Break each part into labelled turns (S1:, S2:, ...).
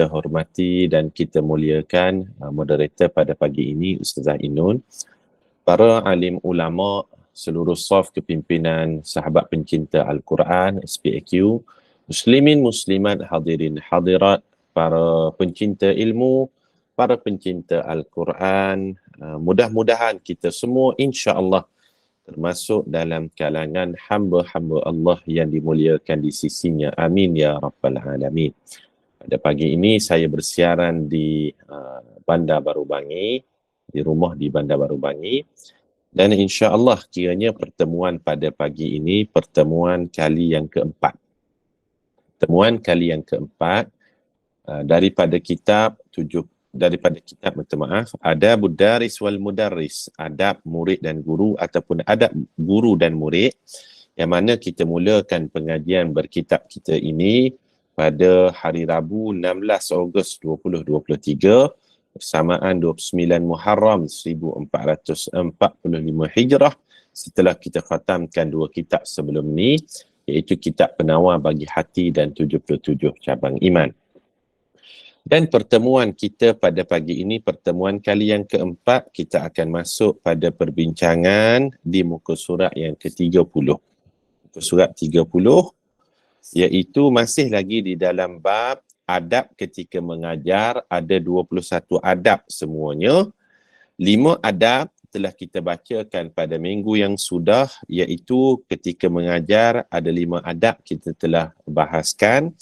S1: kita hormati dan kita muliakan moderator pada pagi ini, Ustazah Inun, para alim ulama, seluruh saf kepimpinan sahabat pencinta Al-Quran, SPAQ, muslimin, muslimat, hadirin, hadirat, para pencinta ilmu, para pencinta Al-Quran, mudah-mudahan kita semua insya-Allah termasuk dalam kalangan hamba-hamba Allah yang dimuliakan di sisinya. Amin ya rabbal alamin. Pada pagi ini saya bersiaran di Bandar Baru Bangi, di rumah di Bandar Baru Bangi, dan insya-Allah kiranya pertemuan pada pagi ini pertemuan kali yang keempat. Pertemuan kali yang keempat daripada kitab Adab Mudaris wal Mudarris, adab murid dan guru ataupun adab guru dan murid, yang mana kita mulakan pengajian berkitab kita ini pada hari Rabu 16 Ogos 2023 bersamaan 29 Muharram 1445 Hijrah, setelah kita khatamkan dua kitab sebelum ni, iaitu kitab Penawar Bagi Hati dan 77 Cabang Iman. Dan pertemuan kita pada pagi ini, pertemuan kali yang keempat, kita akan masuk pada perbincangan di muka surat yang ke-30. Muka surat 30, iaitu masih lagi di dalam bab adab ketika mengajar. Ada 21 adab semuanya. 5 adab telah kita bacakan pada minggu yang sudah, iaitu ketika mengajar ada 5 adab kita telah bahaskan,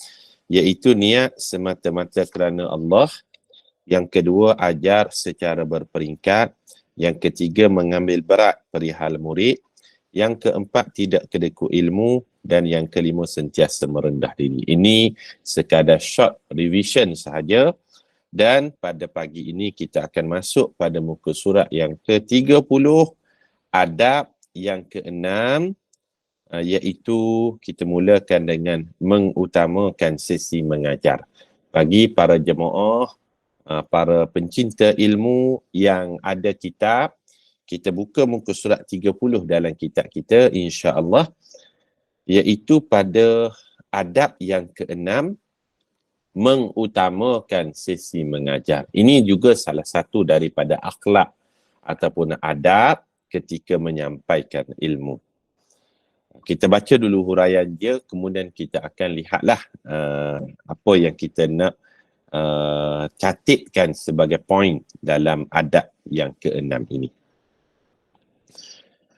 S1: iaitu niat semata-mata kerana Allah. Yang kedua, ajar secara berperingkat. Yang ketiga, mengambil berat perihal murid. Yang keempat, tidak kedekut ilmu. Dan yang kelima, sentiasa merendah diri. Ini sekadar short revision sahaja. Dan pada pagi ini kita akan masuk pada muka surat yang ke-30, adab yang ke-6, iaitu kita mulakan dengan mengutamakan sesi mengajar. Bagi para jemaah, para pencinta ilmu yang ada kitab, kita buka muka surat 30 dalam kitab kita insya-Allah, iaitu pada adab yang ke-6, mengutamakan sesi mengajar. Ini juga salah satu daripada akhlak ataupun adab ketika menyampaikan ilmu. Kita baca dulu huraian dia, kemudian kita akan lihatlah apa yang kita nak catatkan sebagai poin dalam adab yang ke-6 ini.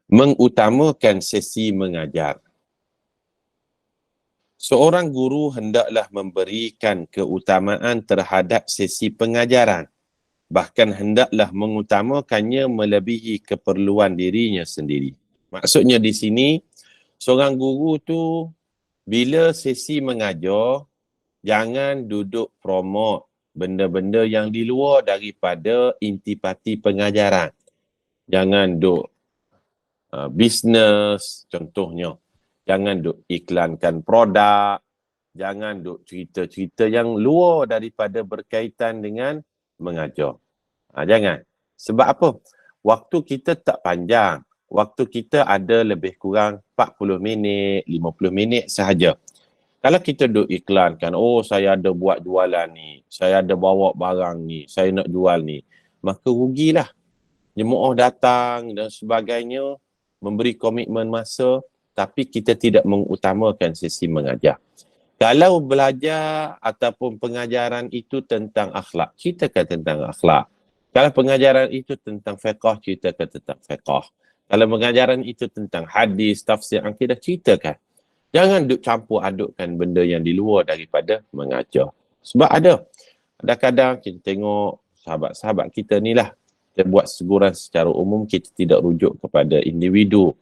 S1: Mengutamakan sesi mengajar. Seorang guru hendaklah memberikan keutamaan terhadap sesi pengajaran. Bahkan hendaklah mengutamakannya melebihi keperluan dirinya sendiri. Maksudnya di sini, seorang guru tu bila sesi mengajar, jangan duduk promote benda-benda yang di luar daripada intipati pengajaran. Jangan duk bisnes contohnya. Jangan duk iklankan produk. Jangan duk cerita-cerita yang luar daripada berkaitan dengan mengajar. Jangan. Sebab apa? Waktu kita tak panjang. Waktu kita ada lebih kurang 40 minit, 50 minit sahaja. Kalau kita duk iklankan, oh saya ada buat jualan ni, saya ada bawa barang ni, saya nak jual ni, maka rugilah. Jemaah datang dan sebagainya, memberi komitmen masa, tapi kita tidak mengutamakan sesi mengajar. Kalau belajar ataupun pengajaran itu tentang akhlak, ceritakan tentang akhlak. Kalau pengajaran itu tentang fiqh, ceritakan tentang fiqh. Kalau pengajaran itu tentang hadis, tafsir, akidah, ceritakan. Jangan duk campur adukkan benda yang di luar daripada mengajar. Sebab ada. Kadang-kadang kita tengok sahabat-sahabat kita ni lah, kita buat seguran secara umum, kita tidak rujuk kepada individu.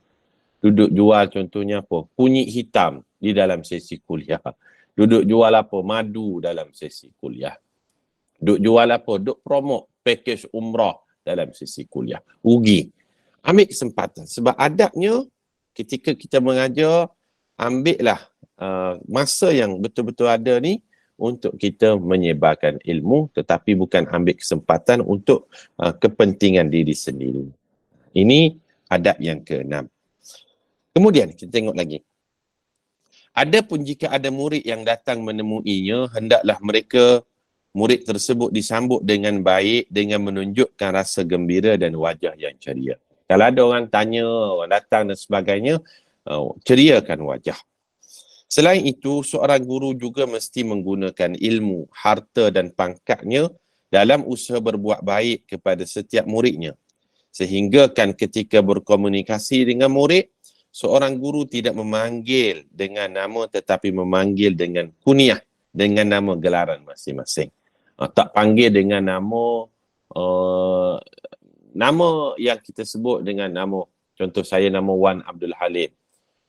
S1: Duduk jual contohnya apa? Kunyit hitam di dalam sesi kuliah. Duduk jual apa? Madu dalam sesi kuliah. Duduk jual apa? Duduk promote package umrah dalam sesi kuliah. Rugi. Ambil kesempatan. Sebab adabnya ketika kita mengajar, ambillah masa yang betul-betul ada ni untuk kita menyebarkan ilmu, tetapi bukan ambil kesempatan untuk kepentingan diri sendiri. Ini adab yang ke-6. Kemudian kita tengok lagi. Adapun jika ada murid yang datang menemuinya, hendaklah mereka murid tersebut disambut dengan baik dengan menunjukkan rasa gembira dan wajah yang ceria. Kalau ada orang tanya, orang datang dan sebagainya, ceriakan wajah. Selain itu, seorang guru juga mesti menggunakan ilmu, harta dan pangkatnya dalam usaha berbuat baik kepada setiap muridnya. Sehingga kan ketika berkomunikasi dengan murid, seorang guru tidak memanggil dengan nama tetapi memanggil dengan kunyah, dengan nama gelaran masing-masing. Tak panggil dengan nama yang kita sebut dengan nama, contoh saya nama Wan Abdul Halim.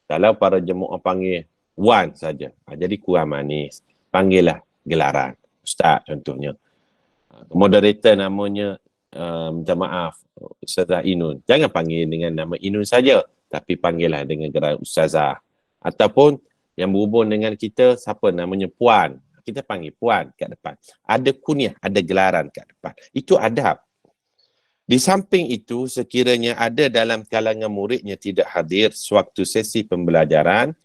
S1: Kalau para jemaah panggil Wan saja, jadi kurang manis. Panggillah gelaran. Ustaz contohnya. Moderator namanya, minta maaf, Ustazah Inun. Jangan panggil dengan nama Inun saja, tapi panggillah dengan gelar Ustazah. Ataupun yang berhubung dengan kita, siapa namanya Puan. Kita panggil Puan kat depan. Ada kunyah, ada gelaran kat depan. Itu adab. Di samping itu, sekiranya ada dalam kalangan muridnya tidak hadir sewaktu sesi pembelajaran,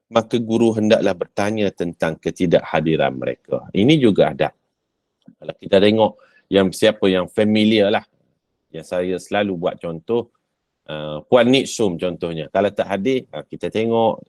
S1: maka guru hendaklah bertanya tentang ketidakhadiran mereka. Ini juga adab. Kalau kita tengok yang siapa yang familiar lah, yang saya selalu buat contoh, Puan Niksum contohnya. Kalau tak hadir, kita tengok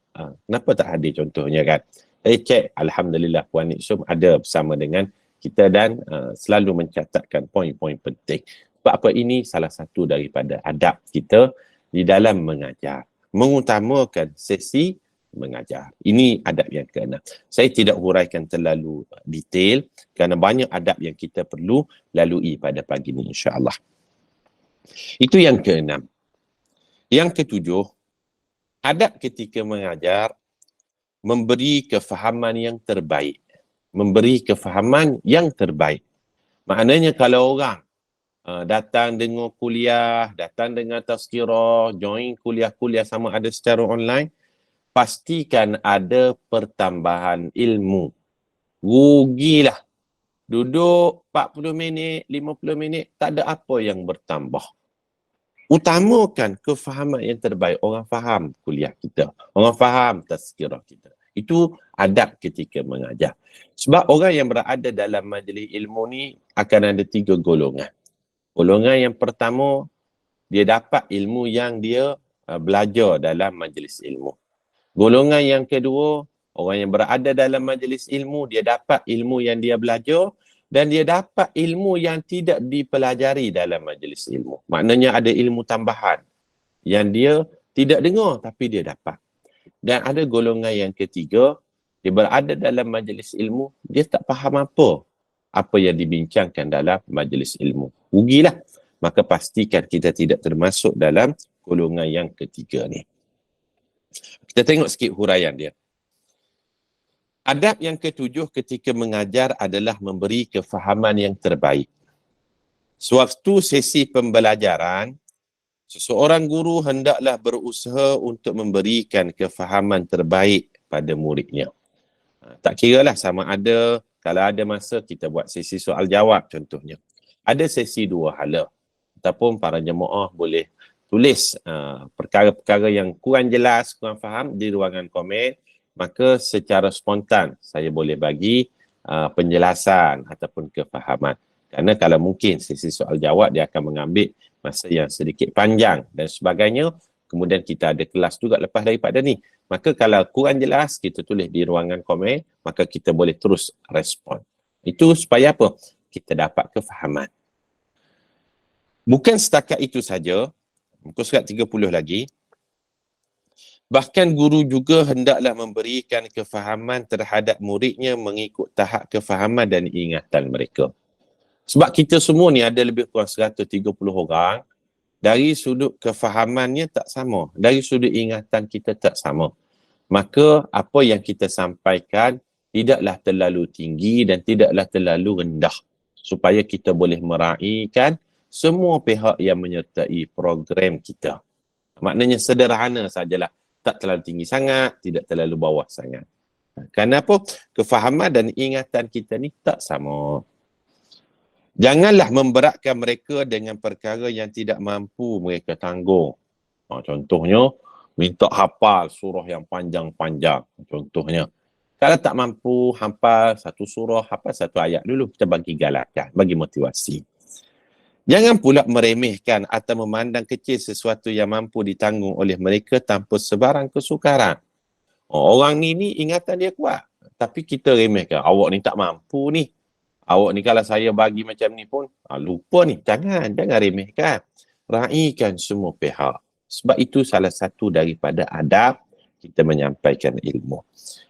S1: kenapa tak hadir contohnya kan. Saya cek, Alhamdulillah Puan Niksum ada bersama dengan kita dan selalu mencatatkan poin-poin penting. Sebab apa, ini salah satu daripada adab kita di dalam mengajar. Mengutamakan sesi mengajar. Ini adab yang keenam. Saya tidak huraikan terlalu detail kerana banyak adab yang kita perlu lalui pada pagi ini insya-Allah. Itu yang keenam. Yang ketujuh, adab ketika mengajar memberi kefahaman yang terbaik. Memberi kefahaman yang terbaik. Maknanya kalau orang datang dengar kuliah, datang dengar tazkirah, join kuliah-kuliah sama ada secara online, pastikan ada pertambahan ilmu. Rugilah. Duduk 40 minit, 50 minit, tak ada apa yang bertambah. Utamakan kefahaman yang terbaik. Orang faham kuliah kita. Orang faham tazkirah kita. Itu adab ketika mengajar. Sebab orang yang berada dalam majlis ilmu ni akan ada 3 golongan. Golongan yang pertama, dia dapat ilmu yang dia belajar dalam majlis ilmu. Golongan yang kedua, orang yang berada dalam majlis ilmu, dia dapat ilmu yang dia belajar dan dia dapat ilmu yang tidak dipelajari dalam majlis ilmu. Maknanya ada ilmu tambahan yang dia tidak dengar tapi dia dapat. Dan ada golongan yang ketiga, dia berada dalam majlis ilmu, dia tak faham apa yang dibincangkan dalam majlis ilmu. Rugilah. Maka pastikan kita tidak termasuk dalam golongan yang ketiga ni. Kita tengok sikit huraian dia. Adab yang ketujuh ketika mengajar adalah memberi kefahaman yang terbaik. Sewaktu sesi pembelajaran, seseorang guru hendaklah berusaha untuk memberikan kefahaman terbaik pada muridnya. Tak kiralah sama ada, kalau ada masa kita buat sesi soal jawab contohnya. Ada sesi 2 hala. Ataupun para jemaah boleh tulis perkara-perkara yang kurang jelas, kurang faham di ruangan komen. Maka secara spontan saya boleh bagi penjelasan ataupun kefahaman. Kerana kalau mungkin sesi soal jawab dia akan mengambil masa yang sedikit panjang dan sebagainya. Kemudian kita ada kelas juga lepas daripada ni. Maka kalau kurang jelas kita tulis di ruangan komen, maka kita boleh terus respon. Itu supaya apa? Kita dapat kefahaman. Bukan setakat itu saja, muka surat 30 lagi. Bahkan guru juga hendaklah memberikan kefahaman terhadap muridnya mengikut tahap kefahaman dan ingatan mereka. Sebab kita semua ni ada lebih kurang 130 orang, dari sudut kefahamannya tak sama, dari sudut ingatan kita tak sama. Maka apa yang kita sampaikan tidaklah terlalu tinggi dan tidaklah terlalu rendah supaya kita boleh meraihkan semua pihak yang menyertai program kita. Maknanya sederhana sajalah. Tak terlalu tinggi sangat, tidak terlalu bawah sangat. Kenapa? Kefahaman dan ingatan kita ni tak sama. Janganlah memberatkan mereka dengan perkara yang tidak mampu mereka tanggung. Contohnya, minta hafal surah yang panjang-panjang. Contohnya. Kalau tak mampu hafal satu surah, hafal satu ayat dulu, kita bagi galakan, bagi motivasi. Jangan pula meremehkan atau memandang kecil sesuatu yang mampu ditanggung oleh mereka tanpa sebarang kesukaran. Orang ni ingatan dia kuat. Tapi kita remehkan. Awak ni tak mampu ni. Awak ni kalau saya bagi macam ni pun, lupa ni. Jangan remehkan. Raikan semua pihak. Sebab itu salah satu daripada adab kita menyampaikan ilmu.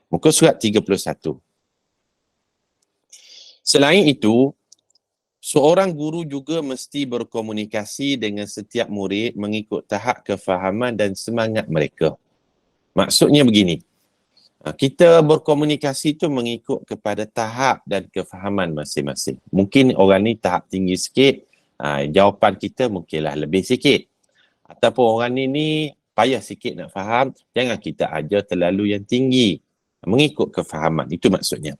S1: Muka surat 31. Selain itu, seorang guru juga mesti berkomunikasi dengan setiap murid mengikut tahap kefahaman dan semangat mereka. Maksudnya begini, kita berkomunikasi tu mengikut kepada tahap dan kefahaman masing-masing. Mungkin orang ni tahap tinggi sikit, jawapan kita mungkinlah lebih sikit. Ataupun orang ni payah sikit nak faham, jangan kita ajar terlalu yang tinggi. Mengikut kefahaman, itu maksudnya.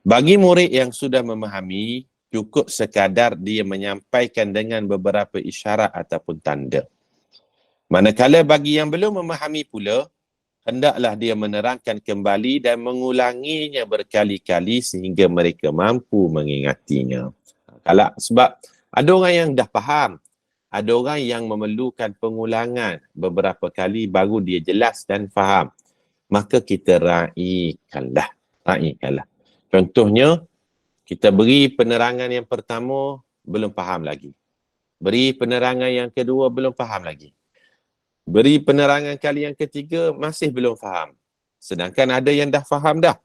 S1: Bagi murid yang sudah memahami, cukup sekadar dia menyampaikan dengan beberapa isyarat ataupun tanda. Manakala bagi yang belum memahami pula, hendaklah dia menerangkan kembali dan mengulanginya berkali-kali sehingga mereka mampu mengingatinya. Sebab ada orang yang dah faham, ada orang yang memerlukan pengulangan beberapa kali baru dia jelas dan faham. Maka kita raikanlah. Contohnya, kita beri penerangan yang pertama, belum faham lagi. Beri penerangan yang kedua, belum faham lagi. Beri penerangan kali yang ketiga, masih belum faham. Sedangkan ada yang dah faham dah.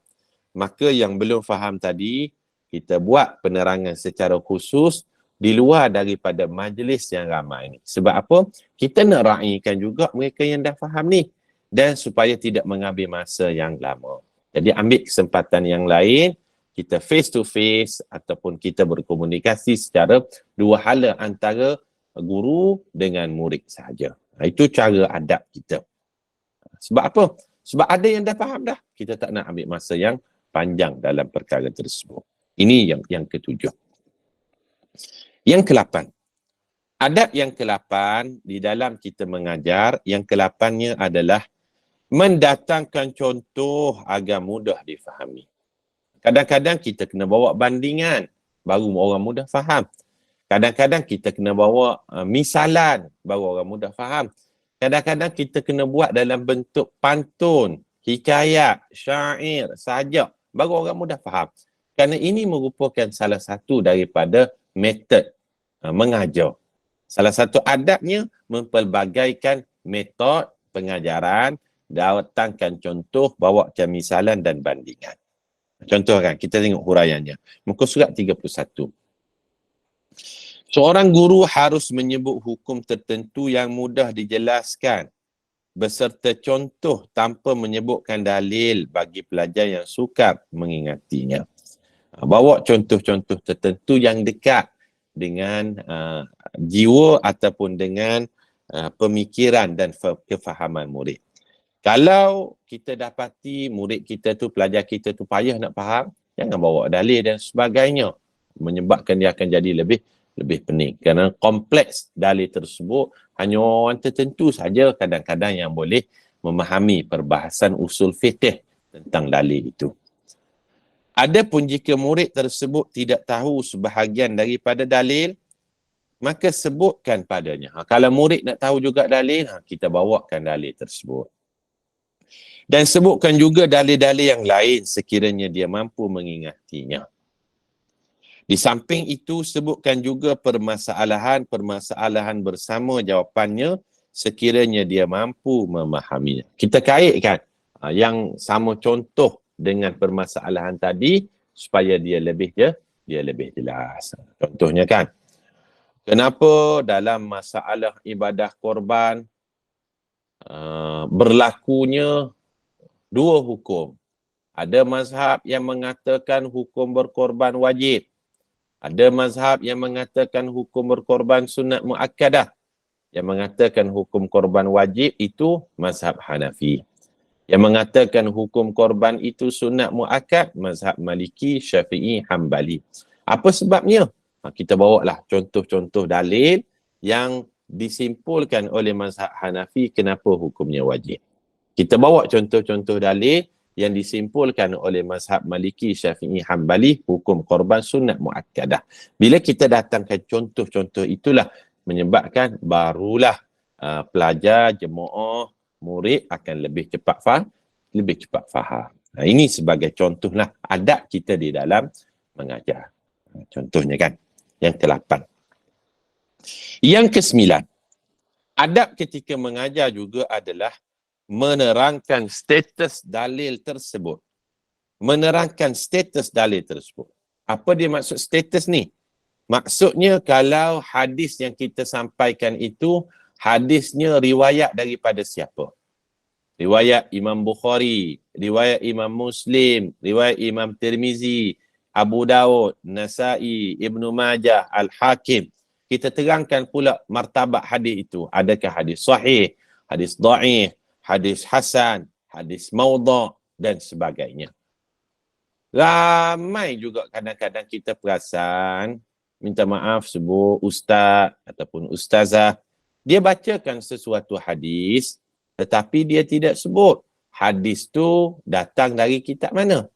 S1: Maka yang belum faham tadi, kita buat penerangan secara khusus di luar daripada majlis yang ramai ni. Sebab apa? Kita nak raikan juga mereka yang dah faham ni. Dan supaya tidak mengambil masa yang lama. Jadi ambil kesempatan yang lain, kita face to face ataupun kita berkomunikasi secara dua hala antara guru dengan murid sahaja. Itu cara adab kita. Sebab apa? Sebab ada yang dah faham dah. Kita tak nak ambil masa yang panjang dalam perkara tersebut. Ini yang ketujuh. Yang ke-8. Adab yang ke-8 di dalam kita mengajar, yang ke-8-nya adalah mendatangkan contoh agar mudah difahami. Kadang-kadang kita kena bawa bandingan, baru orang mudah faham. Kadang-kadang kita kena bawa misalan, baru orang mudah faham. Kadang-kadang kita kena buat dalam bentuk pantun, hikayat, syair, sajak, baru orang mudah faham. Kerana ini merupakan salah satu daripada metod mengajar. Salah satu adabnya mempelbagaikan metod pengajaran, datangkan contoh, bawakan misalan dan bandingan. Contoh kan, kita tengok huraiannya. Muka surat 31. Seorang guru harus menyebut hukum tertentu yang mudah dijelaskan beserta contoh tanpa menyebutkan dalil bagi pelajar yang sukar mengingatinya. Bawa contoh-contoh tertentu yang dekat dengan jiwa ataupun dengan pemikiran dan kefahaman murid. Kalau kita dapati murid kita tu, pelajar kita tu payah nak faham, jangan bawa dalil dan sebagainya. Menyebabkan dia akan jadi lebih pening. Kerana kompleks dalil tersebut, hanya orang tertentu saja kadang-kadang yang boleh memahami perbahasan usul fiqh tentang dalil itu. Adapun jika murid tersebut tidak tahu sebahagian daripada dalil, maka sebutkan padanya. Kalau murid nak tahu juga dalil, kita bawakan dalil tersebut. Dan sebutkan juga dalil-dalil yang lain sekiranya dia mampu mengingatinya. Di samping itu, sebutkan juga permasalahan bersama jawapannya sekiranya dia mampu memahaminya. Kita kaitkan yang sama contoh dengan permasalahan tadi supaya dia lebih jelas. Contohnya kan, kenapa dalam masalah ibadah korban berlakunya dua hukum. Ada mazhab yang mengatakan hukum berkorban wajib. Ada mazhab yang mengatakan hukum berkorban sunat muakkadah. Yang mengatakan hukum korban wajib itu mazhab Hanafi. Yang mengatakan hukum korban itu sunat muakkad, mazhab Maliki, Syafi'i, Hambali. Apa sebabnya? Kita bawalah contoh-contoh dalil yang disimpulkan oleh mazhab Hanafi kenapa hukumnya wajib. Kita bawa contoh-contoh dalil yang disimpulkan oleh mazhab Maliki, Syafi'i, Hambali, hukum korban sunat muakkadah. Bila kita datangkan contoh-contoh itulah menyebabkan barulah pelajar, jemaah, murid akan lebih cepat faham. Ini sebagai contohlah adab kita di dalam mengajar. Contohnya kan. Yang ke-8. Yang ke-9. Adab ketika mengajar juga adalah menerangkan status dalil tersebut. Menerangkan status dalil tersebut. Apa dia maksud status ni? Maksudnya kalau hadis yang kita sampaikan itu, hadisnya riwayat daripada siapa? Riwayat Imam Bukhari, riwayat Imam Muslim, riwayat Imam Tirmizi, Abu Daud, Nasai, Ibnu Majah, Al-Hakim. Kita terangkan pula martabat hadis itu. Adakah hadis sahih, hadis dhaif, hadis hasan, hadis maudha' dan sebagainya. Ramai juga kadang-kadang kita perasan, minta maaf sebut ustaz ataupun ustazah, dia bacakan sesuatu hadis tetapi dia tidak sebut hadis tu datang dari kitab mana.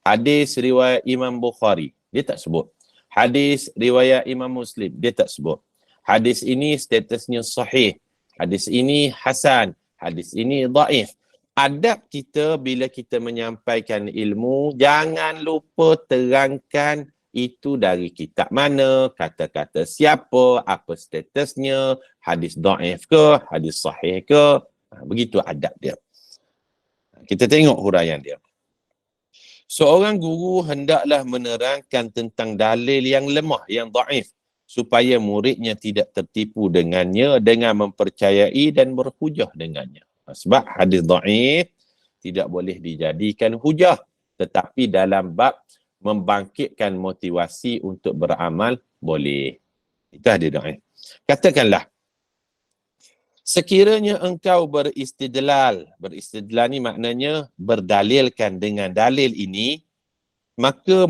S1: Hadis riwayat Imam Bukhari, dia tak sebut. Hadis riwayat Imam Muslim, dia tak sebut. Hadis ini statusnya sahih. Hadis ini hasan. Hadis ini dhaif. Adab kita bila kita menyampaikan ilmu, jangan lupa terangkan itu dari kitab mana, kata-kata siapa, apa statusnya, hadis dhaif ke, hadis sahih ke. Begitu adab dia. Kita tengok huraian dia. Seorang guru hendaklah menerangkan tentang dalil yang lemah, yang dhaif, supaya muridnya tidak tertipu dengannya dengan mempercayai dan berhujah dengannya. Sebab hadis dhaif tidak boleh dijadikan hujah, tetapi dalam bab membangkitkan motivasi untuk beramal boleh. Itu hadis dhaif. Katakanlah, sekiranya engkau beristidlal ni maknanya berdalilkan dengan dalil ini, maka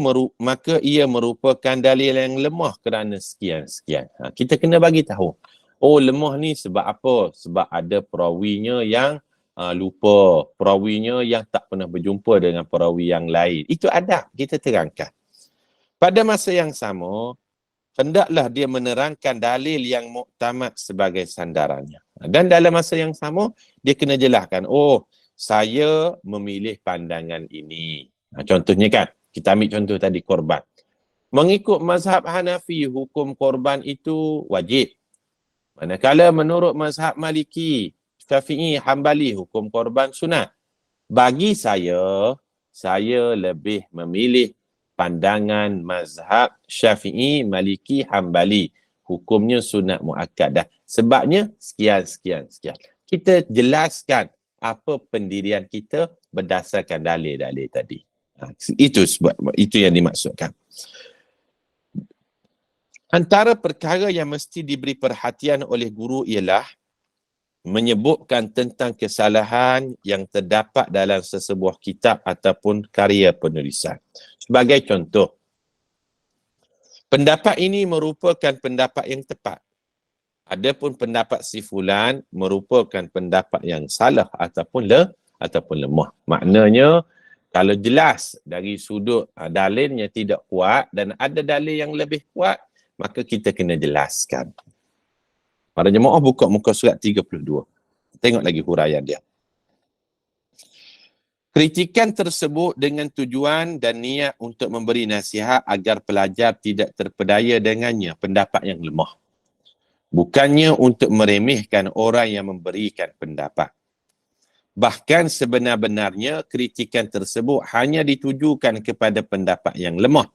S1: ia merupakan dalil yang lemah kerana sekian-sekian. Kita kena bagi tahu. Oh, lemah ni sebab apa? Sebab ada perawinya yang lupa, perawinya yang tak pernah berjumpa dengan perawi yang lain. Itu adab, kita terangkan. Pada masa yang sama, hendaklah dia menerangkan dalil yang muktamad sebagai sandarannya. Dan dalam masa yang sama, dia kena jelaskan, oh, saya memilih pandangan ini. Contohnya kan, kita ambil contoh tadi korban. Mengikut mazhab Hanafi, hukum korban itu wajib. Manakala menurut mazhab Maliki, Syafi'i, Hambali, hukum korban sunat. Bagi saya lebih memilih pandangan mazhab Syafi'i, Maliki, Hambali. Hukumnya sunat muakkadah. Sebabnya sekian. Kita jelaskan apa pendirian kita berdasarkan dalil-dalil tadi. Itu yang dimaksudkan. Antara perkara yang mesti diberi perhatian oleh guru ialah menyebutkan tentang kesalahan yang terdapat dalam sesebuah kitab ataupun karya penulisan. Sebagai contoh, pendapat ini merupakan pendapat yang tepat. Adapun pendapat si fulan merupakan pendapat yang salah ataupun lemah. Maknanya, kalau jelas dari sudut dalilnya tidak kuat dan ada dalil yang lebih kuat, maka kita kena jelaskan. Para jemaah buka muka surat 32. Tengok lagi huraian dia. Kritikan tersebut dengan tujuan dan niat untuk memberi nasihat agar pelajar tidak terpedaya dengannya pendapat yang lemah. Bukannya untuk meremehkan orang yang memberikan pendapat. Bahkan sebenar-benarnya kritikan tersebut hanya ditujukan kepada pendapat yang lemah,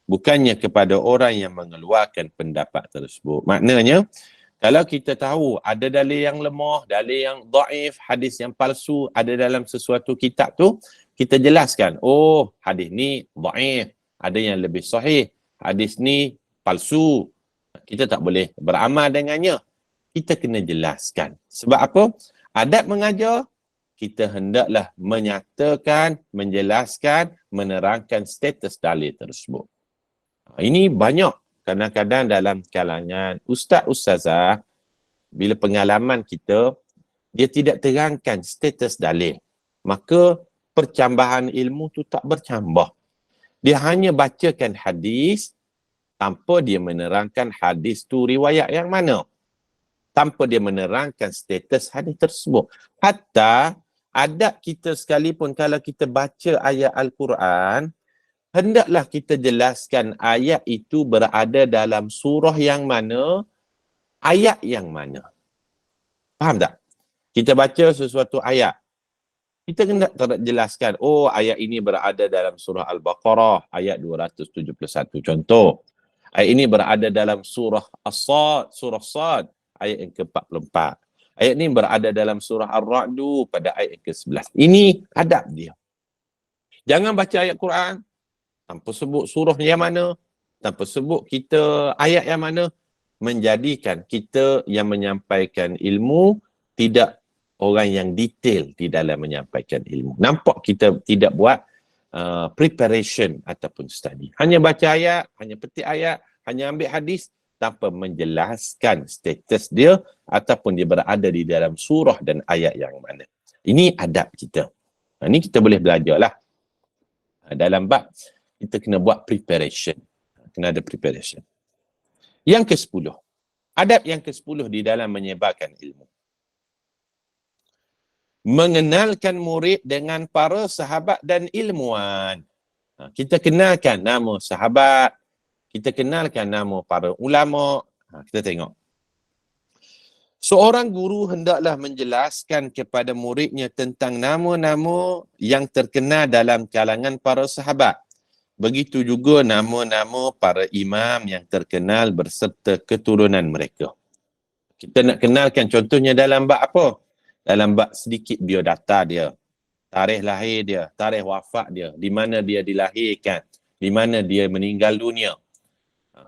S1: bukannya kepada orang yang mengeluarkan pendapat tersebut. Maknanya, kalau kita tahu ada dalil yang lemah, dalil yang dhaif, hadis yang palsu ada dalam sesuatu kitab tu, kita jelaskan, oh, hadis ni dhaif, ada yang lebih sahih, hadis ni palsu. Kita tak boleh beramal dengannya. Kita kena jelaskan. Sebab apa? Adab mengajar, kita hendaklah menyatakan, menjelaskan, menerangkan status dalil tersebut. Ini banyak. Kadang-kadang dalam kalangan ustaz-ustazah, bila pengalaman kita, dia tidak terangkan status dalil. Maka percambahan ilmu tu tak bercambah. Dia hanya bacakan hadis tanpa dia menerangkan hadis tu riwayat yang mana. Tanpa dia menerangkan status hadis tersebut. Hatta adab kita sekalipun kalau kita baca ayat Al-Quran, hendaklah kita jelaskan ayat itu berada dalam surah yang mana, ayat yang mana. Faham tak? Kita baca sesuatu ayat, kita kena jelaskan, oh ayat ini berada dalam surah Al-Baqarah, ayat 271 contoh. Ayat ini berada dalam surah As-Sad, surah Sad, ayat yang ke-44. Ayat ini berada dalam surah Ar-Ra'du pada ayat yang ke-11. Ini adab dia. Jangan baca ayat Quran tanpa sebut surah yang mana, tanpa sebut kita ayat yang mana, menjadikan kita yang menyampaikan ilmu tidak orang yang detail di dalam menyampaikan ilmu. Nampak kita tidak buat preparation ataupun study. Hanya baca ayat, hanya petik ayat, hanya ambil hadis tanpa menjelaskan status dia ataupun dia berada di dalam surah dan ayat yang mana. Ini adab kita. Ini kita boleh belajarlah. Dalam bab kita kena buat preparation. Kena ada preparation. Yang ke-10. Adab yang ke-10 di dalam menyebarkan ilmu. Mengenalkan murid dengan para sahabat dan ilmuwan. Kita kenalkan nama sahabat, kita kenalkan nama para ulama. Kita tengok. Seorang guru hendaklah menjelaskan kepada muridnya tentang nama-nama yang terkenal dalam kalangan para sahabat. Begitu juga nama-nama para imam yang terkenal berserta keturunan mereka. Kita nak kenalkan contohnya dalam bab apa? Dalam bab sedikit biodata dia, tarikh lahir dia, tarikh wafat dia, di mana dia dilahirkan, di mana dia meninggal dunia.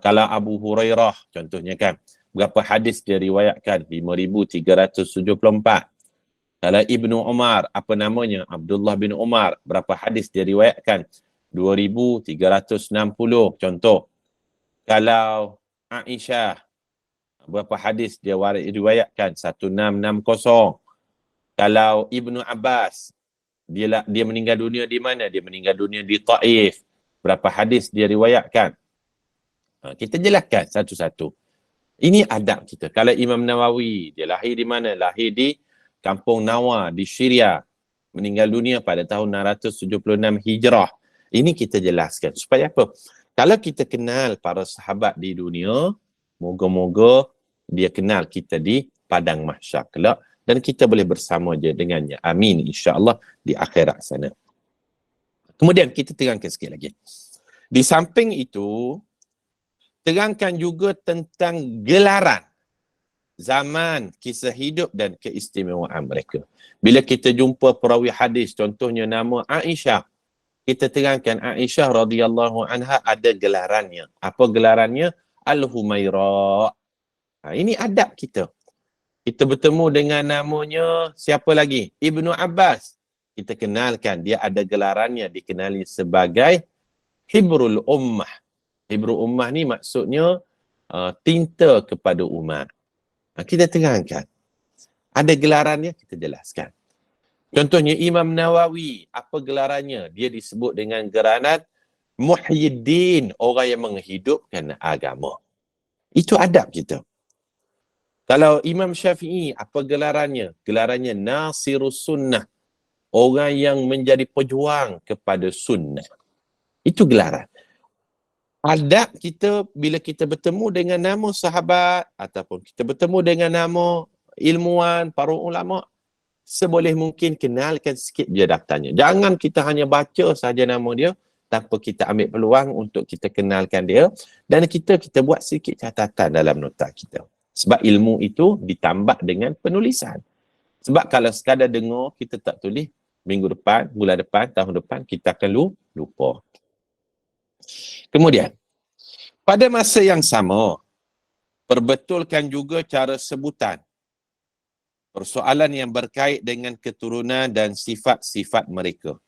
S1: Kalau Abu Hurairah contohnya kan, berapa hadis dia riwayatkan? 5,374. Kalau Ibnu Umar, apa namanya? Abdullah bin Umar, berapa hadis dia riwayatkan? 2,360 contoh. Kalau Aisyah, berapa hadis dia riwayatkan? 1,660. Kalau Ibnu Abbas, dia meninggal dunia di mana? Dia meninggal dunia di Taif. Berapa hadis dia riwayatkan? Kita jelaskan satu-satu. Ini adab kita. Kalau Imam Nawawi, dia lahir di mana? Lahir di Kampung Nawa, di Syria. Meninggal dunia pada tahun 676 Hijrah. Ini kita jelaskan. Supaya apa? Kalau kita kenal para sahabat di dunia, moga-moga dia kenal kita di padang mahsyar kelak. Dan kita boleh bersama je dengannya. Amin. InsyaAllah di akhirat sana. Kemudian kita terangkan sikit lagi. Di samping itu, terangkan juga tentang gelaran, zaman, kisah hidup dan keistimewaan mereka. Bila kita jumpa perawi hadis, contohnya nama Aisyah, kita terangkan Aisyah radhiyallahu anha ada gelarannya. Apa gelarannya? Al-Humaira. Ini adab kita. Kita bertemu dengan namanya siapa lagi? Ibnu Abbas. Kita kenalkan dia ada gelarannya, dikenali sebagai Hibrul Ummah. Hibrul Ummah ni maksudnya tinta kepada umat. Kita terangkan. Ada gelarannya, kita jelaskan. Contohnya Imam Nawawi, apa gelarannya? Dia disebut dengan gelaran Muhyiddin, orang yang menghidupkan agama. Itu adab kita. Kalau Imam Syafi'i, apa gelarannya? Gelarannya Nasirus Sunnah. Orang yang menjadi pejuang kepada sunnah. Itu gelaran. Adab kita bila kita bertemu dengan nama sahabat ataupun kita bertemu dengan nama ilmuwan, para ulama, seboleh mungkin kenalkan sikit dia daftarnya. Jangan kita hanya baca saja nama dia tanpa kita ambil peluang untuk kita kenalkan dia dan kita buat sikit catatan dalam nota kita. Sebab ilmu itu ditambah dengan penulisan. Sebab kalau sekadar dengar, kita tak tulis, minggu depan, bulan depan, tahun depan, kita akan lupa. Kemudian, pada masa yang sama, perbetulkan juga cara sebutan. Persoalan yang berkait dengan keturunan dan sifat-sifat mereka.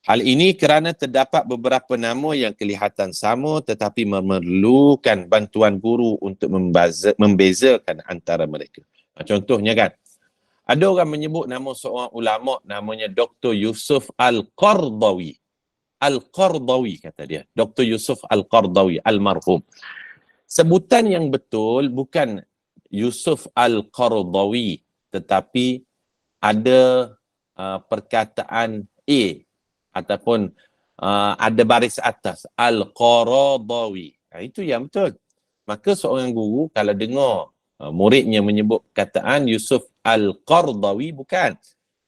S1: Hal ini kerana terdapat beberapa nama yang kelihatan sama tetapi memerlukan bantuan guru untuk membezakan antara mereka. Contohnya kan, Ada orang menyebut nama seorang ulama namanya Dr. Yusuf Al-Qardawi. Al-Qardawi kata dia. Dr. Yusuf Al-Qardawi, almarhum. Sebutan yang betul bukan Yusuf Al-Qardawi, tetapi ada perkataan A ataupun ada baris atas, Al-Qardawi. Itu yang betul. Maka seorang guru kalau dengar muridnya menyebut perkataan Yusuf Al-Qardawi, bukan.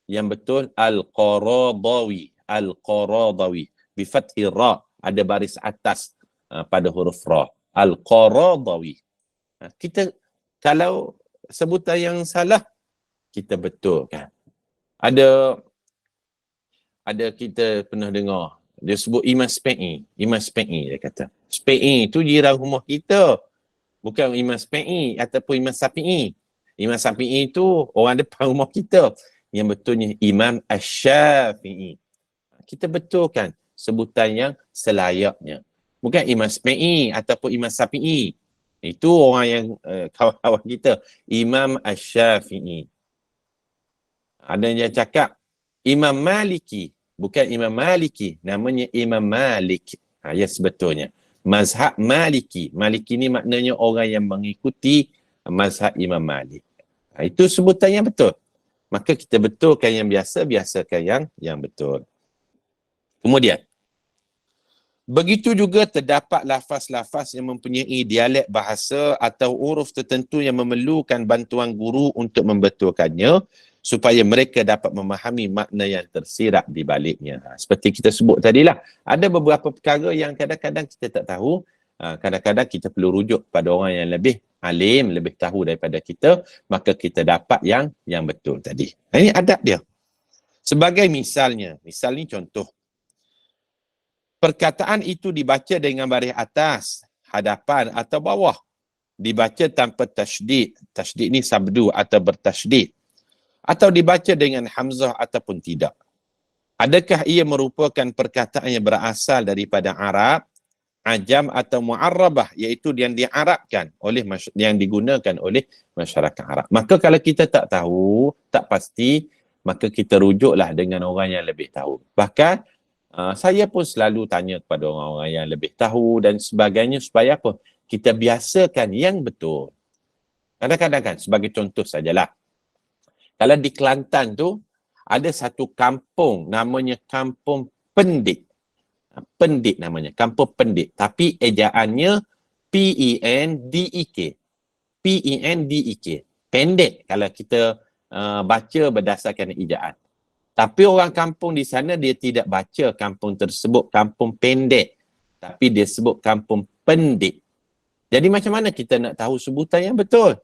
S1: Yang betul Al-Qardawi. Al-Qardawi. Bifathi ra, ada baris atas pada huruf ra. Al-Qardawi. Kita kalau sebutan yang salah, kita betulkan. Ada kita pernah dengar, dia sebut Imam Syafi'i. Imam Syafi'i dia kata. Syafi'i tu jiran rumah kita. Bukan Imam Syafi'i ataupun Imam Syafi'i. Imam Syafi'i tu orang depan rumah kita. Yang betulnya Imam Asy-Syafi'i. Kita betulkan sebutan yang selayaknya. Bukan Imam Syafi'i ataupun Imam Syafi'i. Itu orang yang kawan-kawan kita. Imam Asy-Syafi'i. Ada yang cakap Imam Maliki. Bukan Imam Maliki. Namanya Imam Malik. Ya sebetulnya. Mazhab Maliki. Maliki ni maknanya orang yang mengikuti mazhab Imam Malik. Itu sebutan yang betul. Maka kita betulkan yang biasa, biasakan yang betul. Kemudian, begitu juga terdapat lafaz-lafaz yang mempunyai dialek bahasa atau huruf tertentu yang memerlukan bantuan guru untuk membetulkannya supaya mereka dapat memahami makna yang tersirat di baliknya. Seperti kita sebut tadilah, ada beberapa perkara yang kadang-kadang kita tak tahu, kadang-kadang kita perlu rujuk pada orang yang lebih alim, lebih tahu daripada kita, maka kita dapat yang betul tadi. Ini adab dia. Sebagai misalnya, misal ni contoh, perkataan itu dibaca dengan baris atas, hadapan atau bawah. Dibaca tanpa tasydid. Tasydid ni sabdu atau bertasydid. Atau dibaca dengan hamzah ataupun tidak. Adakah ia merupakan perkataan yang berasal daripada Arab, Ajam atau Mu'arrabah, iaitu yang diarabkan oleh yang digunakan oleh masyarakat Arab. Maka kalau kita tak tahu, tak pasti, maka kita rujuklah dengan orang yang lebih tahu. Bahkan saya pun selalu tanya kepada orang-orang yang lebih tahu dan sebagainya supaya apa? Kita biasakan yang betul. Kadang-kadang kan, sebagai contoh sajalah. Kalau di Kelantan tu, ada satu kampung namanya Kampung Pendik. Pendik namanya, Kampung Pendik. Tapi ejaannya P-E-N-D-E-K. P-E-N-D-E-K. Pendek kalau kita baca berdasarkan ejaan. Tapi orang kampung di sana, dia tidak baca kampung tersebut kampung pendek. Tapi dia sebut kampung pendik. Jadi macam mana kita nak tahu sebutan yang betul?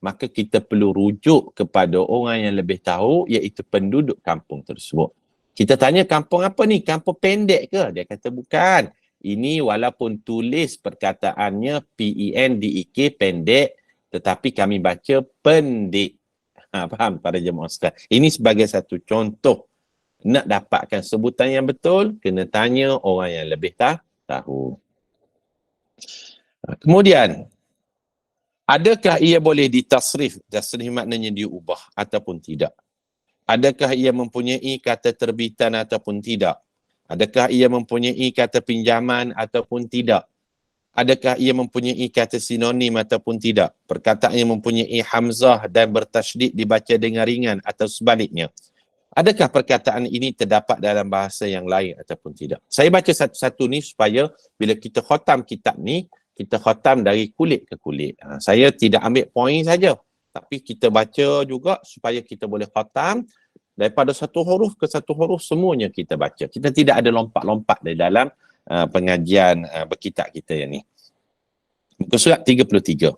S1: Maka kita perlu rujuk kepada orang yang lebih tahu, iaitu penduduk kampung tersebut. Kita tanya kampung apa ni? Kampung pendek ke? Dia kata bukan. Ini walaupun tulis perkataannya P-E-N-D-E-K, pendek, tetapi kami baca pendik. Faham para jemaah sekalian? Ini sebagai satu contoh. Nak dapatkan sebutan yang betul, kena tanya orang yang lebih tahu. Kemudian, adakah ia boleh ditasrif? Tasrif maknanya diubah ataupun tidak. Adakah ia mempunyai kata terbitan ataupun tidak? Adakah ia mempunyai kata pinjaman ataupun tidak? Adakah ia mempunyai kata sinonim ataupun tidak? Perkataan yang mempunyai hamzah dan bertasydid dibaca dengan ringan atau sebaliknya. Adakah perkataan ini terdapat dalam bahasa yang lain ataupun tidak? Saya baca satu-satu ni supaya bila kita khatam kitab ni, kita khatam dari kulit ke kulit. Saya tidak ambil poin saja, tapi kita baca juga supaya kita boleh khatam daripada satu huruf ke satu huruf, semuanya kita baca. Kita tidak ada lompat-lompat di dalam pengajian berkitab kita yang ni. Muka surat 33.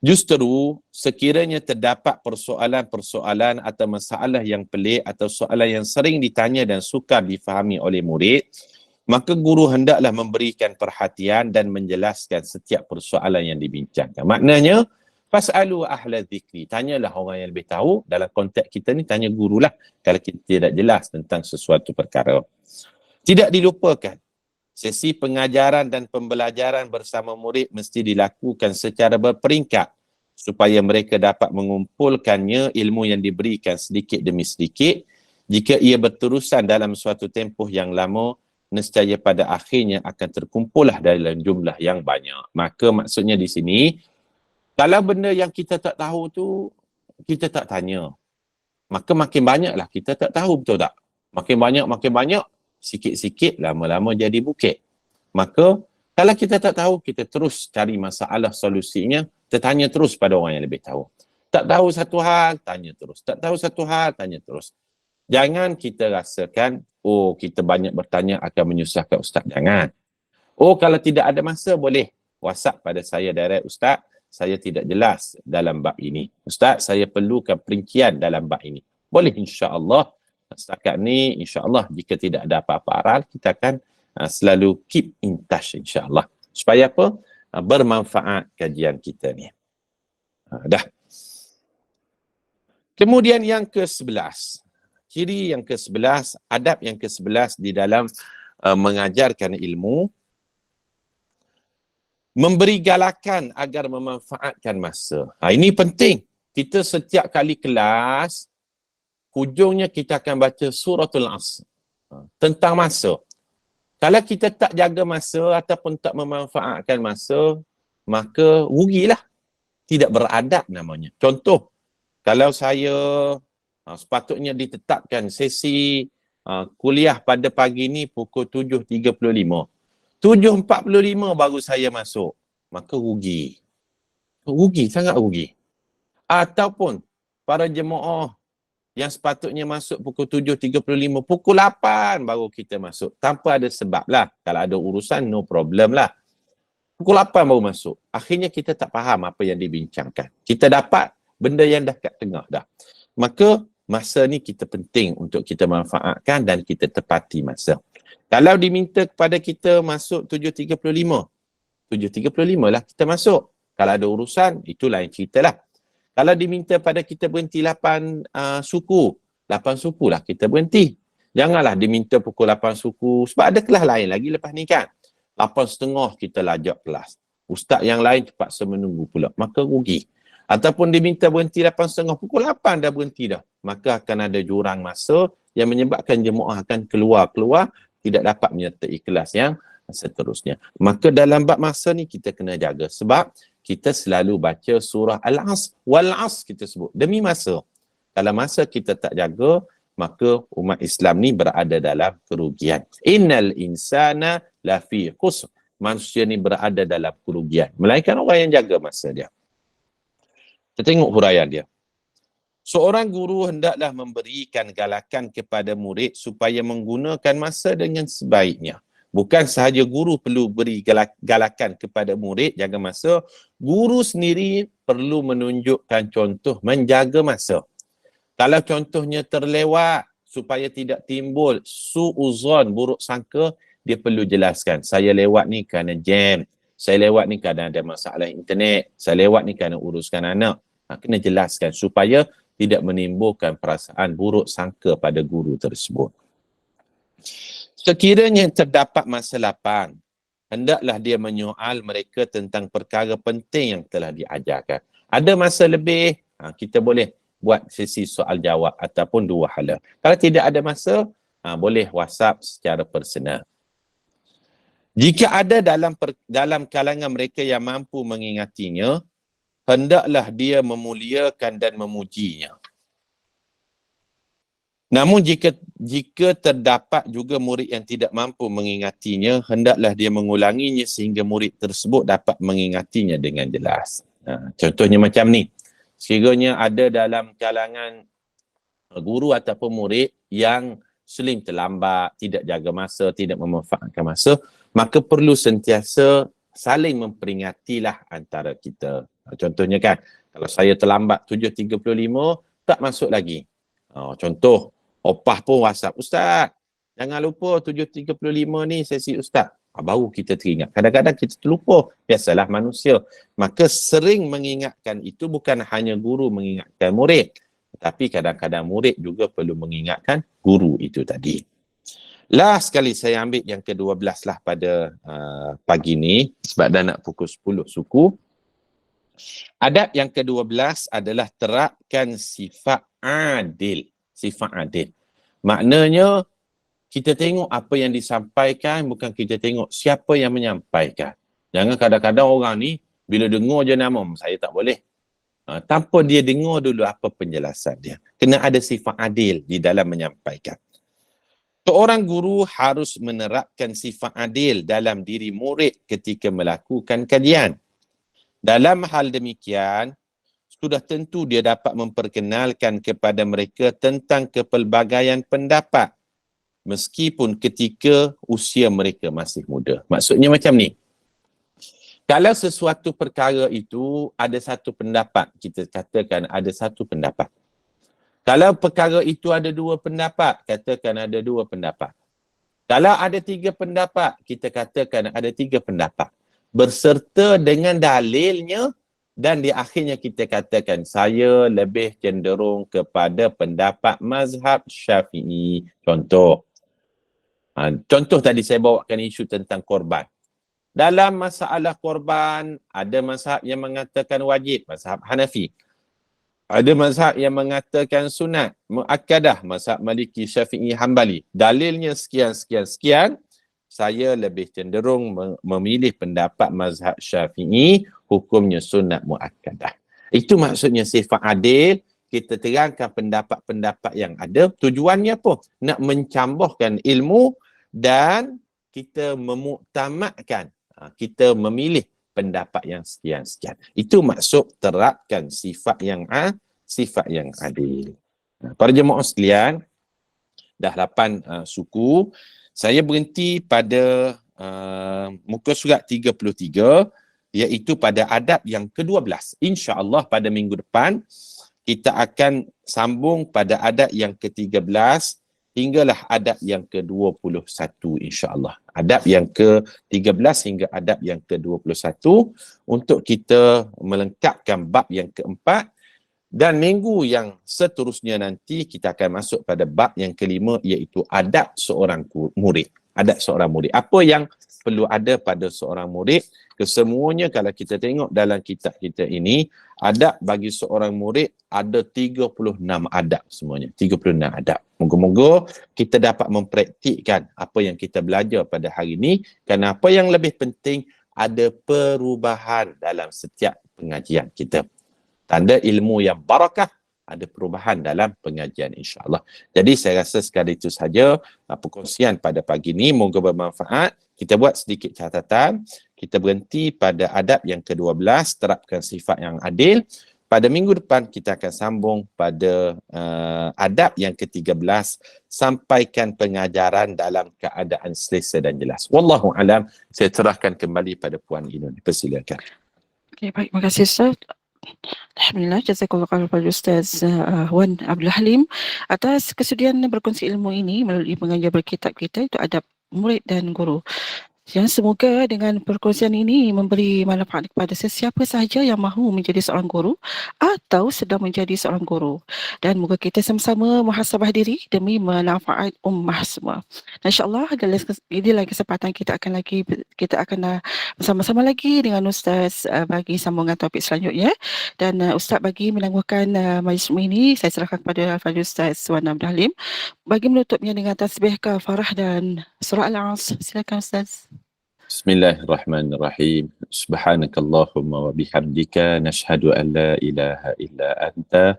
S1: Justru sekiranya terdapat persoalan-persoalan atau masalah yang pelik atau soalan yang sering ditanya dan sukar difahami oleh murid, maka guru hendaklah memberikan perhatian dan menjelaskan setiap persoalan yang dibincangkan. Maknanya, fas'alu ahla dzikri. Tanyalah orang yang lebih tahu. Dalam konteks kita ni, tanya gurulah kalau kita tidak jelas tentang sesuatu perkara. Tidak dilupakan, sesi pengajaran dan pembelajaran bersama murid mesti dilakukan secara berperingkat supaya mereka dapat mengumpulkannya ilmu yang diberikan sedikit demi sedikit. Jika ia berterusan dalam suatu tempoh yang lama, nescaya pada akhirnya akan terkumpullah dalam jumlah yang banyak. Maka maksudnya di sini, kalau benda yang kita tak tahu tu, kita tak tanya. Maka makin banyaklah kita tak tahu, betul tak? Makin banyak, sikit-sikit, lama-lama jadi bukit. Maka, kalau kita tak tahu, kita terus cari masalah solusinya, kita tanya terus pada orang yang lebih tahu. Tak tahu satu hal, tanya terus. Tak tahu satu hal, tanya terus. Jangan kita rasakan, oh kita banyak bertanya akan menyusahkan Ustaz. Jangan. Oh kalau tidak ada masa, boleh WhatsApp pada saya direct, Ustaz, saya tidak jelas dalam bab ini. Ustaz, saya perlukan perincian dalam bab ini. Boleh insya-Allah. Setakat ni insya-Allah jika tidak ada apa-apa aral, kita akan selalu keep in touch insya-Allah. Supaya apa? Bermanfaat kajian kita ni. Dah. Kemudian yang ke-11. Ciri yang ke-11, adab yang ke-11 di dalam mengajarkan ilmu, memberi galakan agar memanfaatkan masa. Ini penting. Kita setiap kali kelas, hujungnya kita akan baca suratul Asr tentang masa. Kalau kita tak jaga masa ataupun tak memanfaatkan masa, maka rugilah. Tidak beradab namanya. Contoh, kalau saya sepatutnya ditetapkan sesi kuliah pada pagi ni pukul 7.35. 7.45 baru saya masuk. Maka rugi. Rugi, sangat rugi. Ataupun para jemaah yang sepatutnya masuk pukul 7.35, pukul 8 baru kita masuk. Tanpa ada sebab lah. Kalau ada urusan, no problem lah. Pukul 8 baru masuk. Akhirnya kita tak faham apa yang dibincangkan. Kita dapat benda yang dah kat tengah dah. Maka masa ni kita penting untuk kita manfaatkan dan kita tepati masa. Kalau diminta kepada kita masuk 7.35, 7.35 lah kita masuk. Kalau ada urusan, itu lain cerita lah. Kalau diminta pada kita berhenti 8 suku, 8 suku lah kita berhenti. Janganlah diminta pukul 8 suku, sebab ada kelas lain lagi lepas ni kan. 8.30 kita lajak kelas. Ustaz yang lain terpaksa menunggu pula, maka rugi. Ataupun diminta berhenti 8.30, pukul 8 dah berhenti dah. Maka akan ada jurang masa yang menyebabkan jemaah akan keluar, tidak dapat menyertai kelas yang seterusnya. Maka dalam bab masa ni kita kena jaga. Sebab kita selalu baca surah Al-Asr. Wal-Asr kita sebut. Demi masa. Kalau masa kita tak jaga, maka umat Islam ni berada dalam kerugian. Innal insana lafi khusr. Manusia ni berada dalam kerugian. Melainkan orang yang jaga masa dia. Kita tengok huraian dia. Seorang guru hendaklah memberikan galakan kepada murid supaya menggunakan masa dengan sebaiknya. Bukan sahaja guru perlu beri galakan kepada murid jaga masa, guru sendiri perlu menunjukkan contoh menjaga masa. Kalau contohnya terlewat supaya tidak timbul su'uzon, buruk sangka, dia perlu jelaskan. Saya lewat ni kerana jam. Saya lewat ni kerana ada masalah internet. Saya lewat ni kerana uruskan anak. Kena jelaskan supaya tidak menimbulkan perasaan buruk sangka pada guru tersebut. Sekiranya terdapat masa lapang, hendaklah dia menyoal mereka tentang perkara penting yang telah diajarkan. Ada masa lebih, kita boleh buat sesi soal jawab ataupun dua hala. Kalau tidak ada masa, boleh WhatsApp secara personal. Jika ada dalam kalangan mereka yang mampu mengingatinya, hendaklah dia memuliakan dan memujinya. Namun jika terdapat juga murid yang tidak mampu mengingatinya, hendaklah dia mengulanginya sehingga murid tersebut dapat mengingatinya dengan jelas. Contohnya macam ni. Sekiranya ada dalam kalangan guru ataupun murid yang seling terlambat, tidak jaga masa, tidak memanfaatkan masa, maka perlu sentiasa saling memperingatilah antara kita. Contohnya kan, kalau saya terlambat 7.35, tak masuk lagi. Contoh, opah pun WhatsApp, Ustaz, jangan lupa 7.35 ni sesi Ustaz. Baru kita teringat. Kadang-kadang kita terlupa. Biasalah manusia. Maka sering mengingatkan itu bukan hanya guru mengingatkan murid. Tapi kadang-kadang murid juga perlu mengingatkan guru itu tadi. Last sekali saya ambil yang ke-12 lah pada pagi ni. Sebab dah nak pukul 10 suku. Adab yang ke-12 adalah terapkan sifat adil. Sifat adil. Maknanya, kita tengok apa yang disampaikan, bukan kita tengok siapa yang menyampaikan. Jangan kadang-kadang orang ni, bila dengar je nama, saya tak boleh. Tanpa dia dengar dulu apa penjelasan dia. Kena ada sifat adil di dalam menyampaikan. Seorang guru harus menerapkan sifat adil dalam diri murid ketika melakukan kajian. Dalam hal demikian, sudah tentu dia dapat memperkenalkan kepada mereka tentang kepelbagaian pendapat meskipun ketika usia mereka masih muda. Maksudnya macam ni. Kalau sesuatu perkara itu ada satu pendapat, kita katakan ada satu pendapat. Kalau perkara itu ada dua pendapat, katakan ada dua pendapat. Kalau ada tiga pendapat, kita katakan ada tiga pendapat. Berserta dengan dalilnya dan di akhirnya kita katakan saya lebih cenderung kepada pendapat mazhab Syafi'i. Contoh. Contoh tadi saya bawakan isu tentang korban. Dalam masalah korban, ada mazhab yang mengatakan wajib, mazhab Hanafi. Ada mazhab yang mengatakan sunat, muakkadah, mazhab Maliki, Syafi'i, Hambali. Dalilnya sekian. Saya lebih cenderung memilih pendapat mazhab Syafi'i, hukumnya sunat muakkadah. Itu maksudnya sifat adil. Kita terangkan pendapat-pendapat yang ada. Tujuannya apa? Nak mencambuhkan ilmu dan kita memuktamadkan. Kita memilih pendapat yang sekian. Itu maksud terapkan sifat yang adil. Para jemaah sekalian, dah 8 suku. Saya berhenti pada muka surat 33, iaitu pada adab yang ke-12. InsyaAllah pada minggu depan, kita akan sambung pada adab yang ke-13 hinggalah adab yang ke-21 insya-Allah. Adab yang ke-13 hingga adab yang ke-21 untuk kita melengkapkan bab yang keempat, dan minggu yang seterusnya nanti kita akan masuk pada bab yang kelima, iaitu adab seorang murid. Adab seorang murid. Apa yang perlu ada pada seorang murid? Kesemuanya kalau kita tengok dalam kitab kita ini, adab bagi seorang murid ada 36 adab semuanya. 36 adab. Moga-moga kita dapat mempraktikkan apa yang kita belajar pada hari ini, kerana apa yang lebih penting, ada perubahan dalam setiap pengajian kita. Tanda ilmu yang barakah, ada perubahan dalam pengajian insya-Allah. Jadi saya rasa sekadar itu saja perkongsian pada pagi ini, moga bermanfaat. Kita buat sedikit catatan. Kita berhenti pada adab yang ke-12, terapkan sifat yang adil. Pada minggu depan kita akan sambung pada adab yang ke-13, sampaikan pengajaran dalam keadaan selesa dan jelas. Wallahu alam. Saya serahkan kembali pada Puan Inun. Persilakan.
S2: Okay, baik, terima kasih Ustaz. Alhamdulillah, jazakallah khairan kepada Ustaz Wan Abdul Halim atas kesudian berkongsi ilmu ini melalui pengajian berkitab kita, itu adab murid dan guru. Yang semoga dengan perkongsian ini memberi manfaat kepada sesiapa sahaja yang mahu menjadi seorang guru atau sedang menjadi seorang guru. Dan moga kita sama-sama muhasabah diri demi manfaat ummah semua. InsyaAllah di lain kesempatan kita akan bersama-sama lagi dengan Ustaz bagi sambungan topik selanjutnya. Dan Ustaz bagi menangguhkan majlis ini, saya serahkan kepada Al-Fadhil Ustaz Wan Abdul Halim bagi menutupnya dengan tasbih kafarah dan surah Al-Asr. Silakan Ustaz.
S1: Bismillahirrahmanirrahim. Subhanakallahumma wa bihamdika nashhadu an la ilaha illa anta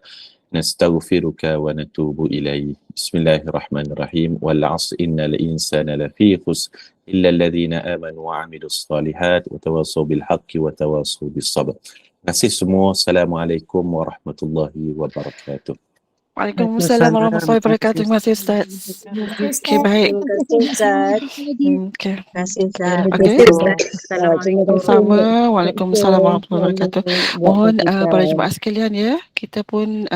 S1: nastaghfiruka wa natubu ilaih. Bismillahirrahmanirrahim. Wal 'asr innal insana lafi khusr illa alladhina amanu wa 'amilus solihat wa tawassaw bil haqqi wa tawassaw bis sabr. Terima kasih semua. Assalamualaikum warahmatullahi wabarakatuh.
S2: Waalaikumsalam warahmatullahi wabarakatuh. Terima kasih Ustaz. Okey, baik.
S3: Terima kasih Ustaz.
S2: Okey.
S3: Terima kasih Ustaz.
S2: Okey.
S3: Assalamualaikum.
S2: Sama. Waalaikumsalam warahmatullahi wabarakatuh. Mohon para jemaah sekalian ya, kita pun